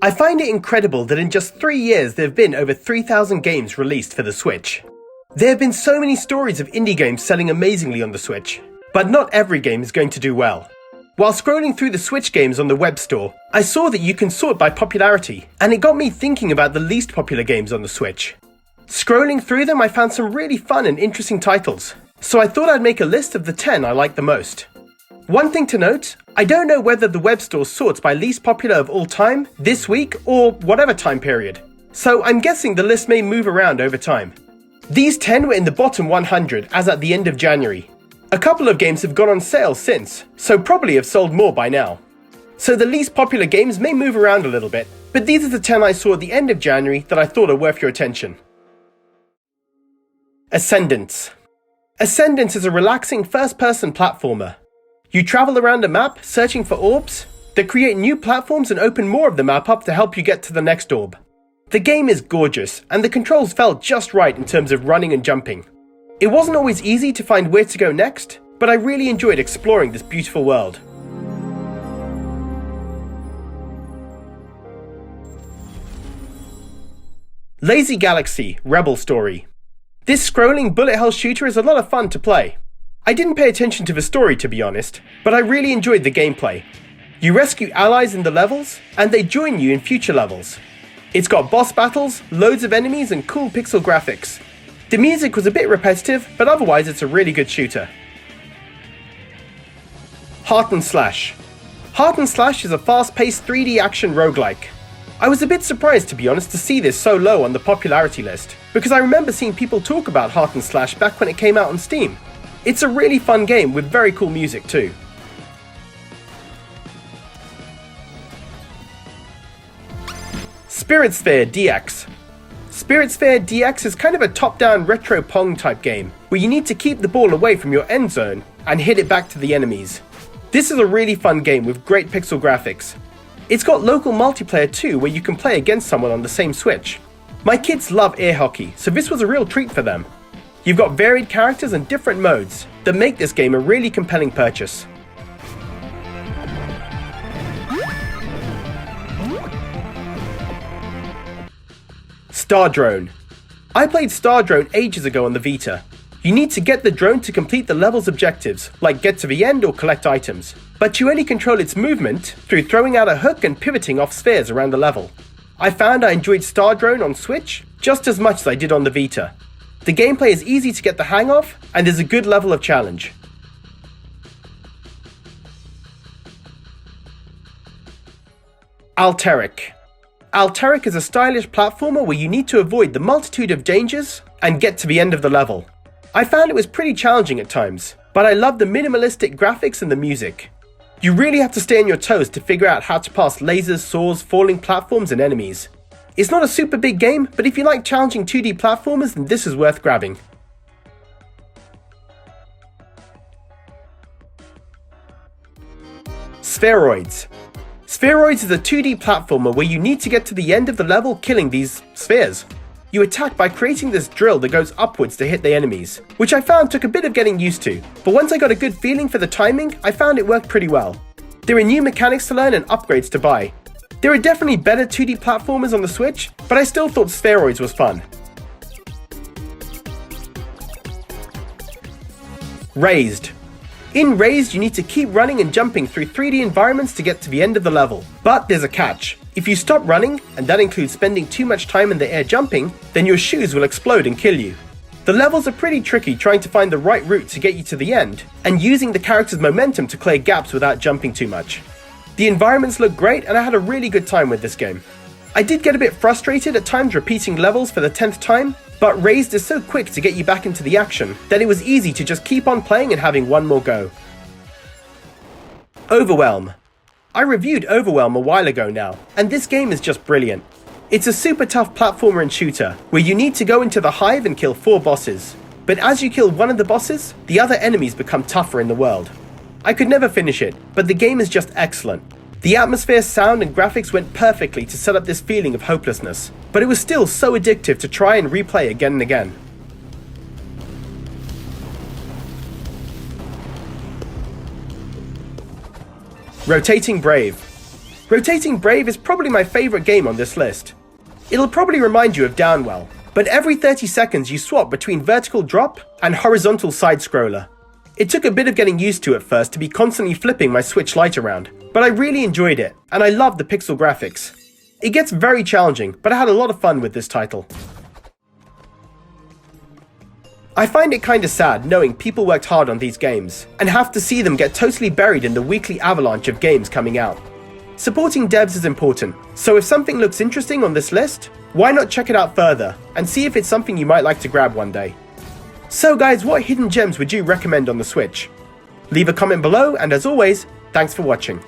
I find it incredible that in just 3 years there have been over 3,000 games released for the Switch. There have been so many stories of indie games selling amazingly on the Switch, but not every game is going to do well. While scrolling through the Switch games on the web store, I saw that you can sort by popularity, and it got me thinking about the least popular games on the Switch. Scrolling through them, I found some really fun and interesting titles, so I thought I'd make a list of the 10 I like the most. One thing to note, I don't know whether the web store sorts by least popular of all time, this week, or whatever time period, so I'm guessing the list may move around over time. These 10 were in the bottom 100 as at the end of January. A couple of games have gone on sale since, so probably have sold more by now. So the least popular games may move around a little bit, but these are the 10 I saw at the end of January that I thought are worth your attention. Ascendance. Ascendance is a relaxing first-person platformer. You travel around a map searching for orbs that create new platforms and open more of the map up to help you get to the next orb. The game is gorgeous, and the controls felt just right in terms of running and jumping. It wasn't always easy to find where to go next, but I really enjoyed exploring this beautiful world. Lazy Galaxy Rebel Story. This scrolling bullet hell shooter is a lot of fun to play. I didn't pay attention to the story to be honest, but I really enjoyed the gameplay. You rescue allies in the levels, and they join you in future levels. It's got boss battles, loads of enemies, and cool pixel graphics. The music was a bit repetitive, but otherwise it's a really good shooter. Heartland. Heartland is a fast-paced 3D action roguelike. I was a bit surprised to be honest to see this so low on the popularity list, because I remember seeing people talk about Heartland back when it came out on Steam. It's a really fun game with very cool music too. Faire DX. Faire DX is kind of a top-down retro Pong type game, where you need to keep the ball away from your end zone and hit it back to the enemies. This is a really fun game with great pixel graphics. It's got local multiplayer too, where you can play against someone on the same Switch. My kids love air hockey, so this was a real treat for them. You've got varied characters and different modes that make this game a really compelling purchase. Star Drone. I played Star Drone ages ago on the Vita. You need to get the drone to complete the level's objectives, like get to the end or collect items. But you only control its movement through throwing out a hook and pivoting off spheres around the level. I found I enjoyed Star Drone on Switch just as much as I did on the Vita. The gameplay is easy to get the hang of, and there's a good level of challenge. Tarik. Tarik is a stylish platformer where you need to avoid the multitude of dangers and get to the end of the level. I found it was pretty challenging at times, but I love the minimalistic graphics and the music. You really have to stay on your toes to figure out how to pass lasers, swords, falling platforms and enemies. It's not a super big game, but if you like challenging 2D platformers, then this is worth grabbing. Spheroids. Spheroids is a 2D platformer where you need to get to the end of the level killing these spheres. You attack by creating this drill that goes upwards to hit the enemies, which I found took a bit of getting used to, but once I got a good feeling for the timing, I found it worked pretty well. There are new mechanics to learn and upgrades to buy. There are definitely better 2D platformers on the Switch, but I still thought Spheroids was fun. Raised. In Raised, you need to keep running and jumping through 3D environments to get to the end of the level. But there's a catch. If you stop running, and that includes spending too much time in the air jumping, then your shoes will explode and kill you. The levels are pretty tricky trying to find the right route to get you to the end, and using the character's momentum to clear gaps without jumping too much. The environments look great and I had a really good time with this game. I did get a bit frustrated at times repeating levels for the 10th time, but Raised is so quick to get you back into the action that it was easy to just keep on playing and having one more go. Overwhelm. I reviewed Overwhelm a while ago now, and this game is just brilliant. It's a super tough platformer and shooter, where you need to go into the hive and kill 4 bosses. But as you kill one of the bosses, the other enemies become tougher in the world. I could never finish it, but the game is just excellent. The atmosphere, sound and graphics went perfectly to set up this feeling of hopelessness, but it was still so addictive to try and replay again and again. Rotating Brave. Rotating Brave is probably my favourite game on this list. It'll probably remind you of Downwell, but every 30 seconds you swap between vertical drop and horizontal side-scroller. It took a bit of getting used to at first to be constantly flipping my Switch Lite around, but I really enjoyed it, and I loved the pixel graphics. It gets very challenging, but I had a lot of fun with this title. I find it kinda sad knowing people worked hard on these games, and have to see them get totally buried in the weekly avalanche of games coming out. Supporting devs is important, so if something looks interesting on this list, why not check it out further, and see if it's something you might like to grab one day. So guys, what hidden gems would you recommend on the Switch? Leave a comment below, and as always, thanks for watching.